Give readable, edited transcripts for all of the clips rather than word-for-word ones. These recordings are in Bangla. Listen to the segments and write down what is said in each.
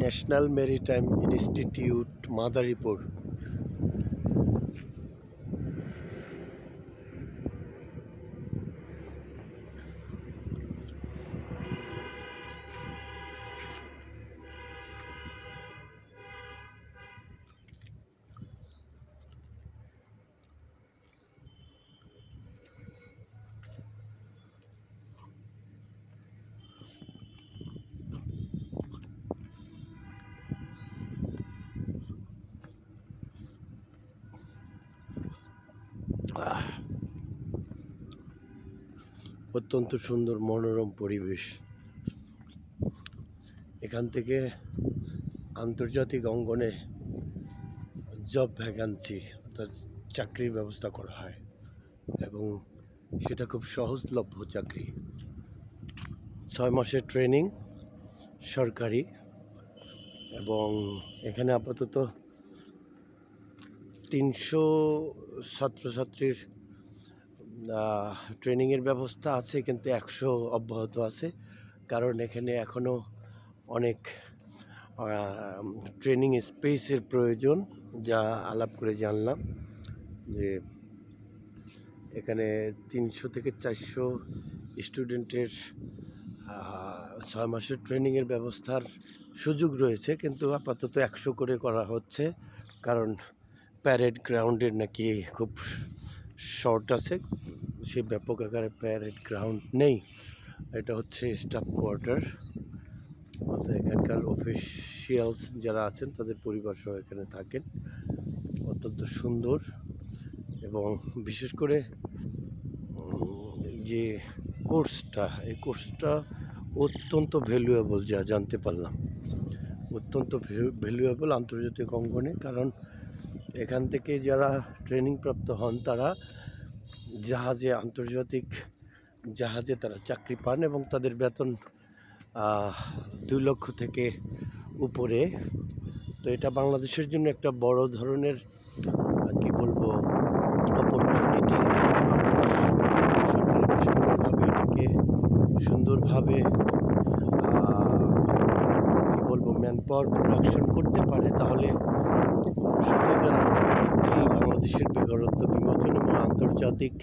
National maritime institute Madaripur. অত্যন্ত সুন্দর মনোরম পরিবেশ। এখান থেকে আন্তর্জাতিক অঙ্গনে জব ভ্যাকান্সি অর্থাৎ চাকরির ব্যবস্থা করা হয় এবং সেটা খুব সহজলভ্য চাকরি। 6 মাসের ট্রেনিং সরকারি, এবং এখানে আপাতত 300 ছাত্রছাত্রীর ট্রেনিংয়ের ব্যবস্থা আছে, কিন্তু 100 অব্যাহত আছে, কারণ এখানে এখনও অনেক ট্রেনিং স্পেসের প্রয়োজন। যা আলাপ করে জানলাম যে এখানে 300 থেকে 400 স্টুডেন্টের 6 মাসের ট্রেনিংয়ের ব্যবস্থার সুযোগ রয়েছে, কিন্তু আপাতত 100 করে করা হচ্ছে, কারণ প্যারেড গ্রাউন্ডের নাকি খুব শর্ট আছে, সে ব্যাপক আকারে প্যারেড গ্রাউন্ড নেই। এটা হচ্ছে স্টাফ কোয়ার্টার, অর্থাৎ এখানকার অফিসিয়ালস যারা আছেন তাদের পরিবার সহ এখানে থাকেন। অত্যন্ত সুন্দর, এবং বিশেষ করে যে কোর্সটা, এই কোর্সটা অত্যন্ত ভ্যালুয়েবল, যা জানতে পারলাম, অত্যন্ত ভ্যালুয়েবল আন্তর্জাতিক অঙ্গনে। কারণ এখান থেকে যারা ট্রেনিং প্রাপ্ত হন তারা জাহাজে, আন্তর্জাতিক জাহাজে তারা চাকরি পান, এবং তাদের বেতন 2 লক্ষ থেকে উপরে। তো এটা বাংলাদেশের জন্য একটা বড় ধরনের কি বলবো অপরচুনিটি। বাংলাদেশ সরকারি এটাকে সুন্দরভাবে কি বলবো ম্যান পাওয়ার প্রোডাকশন করতে পারে, তাহলে সত্যিকার অর্থেই বাংলাদেশের বেকারত্ব বিমোচন এবং আন্তর্জাতিক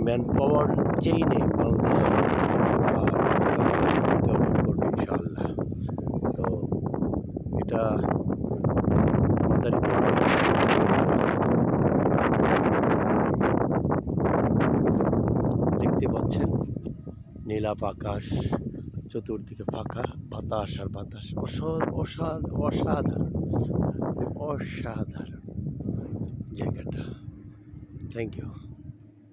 ম্যান পাওয়ার চেইনে বাংলাদেশ অর্জন করবে ইনশাআল্লাহ। তো এটা দেখতে পাচ্ছেন নীলাভ আকাশ, চতুর্দিকে ফাঁকা বাতাস আর বাতাস, অসাধারণ অসাধারণ জায়গাটা। Thank you.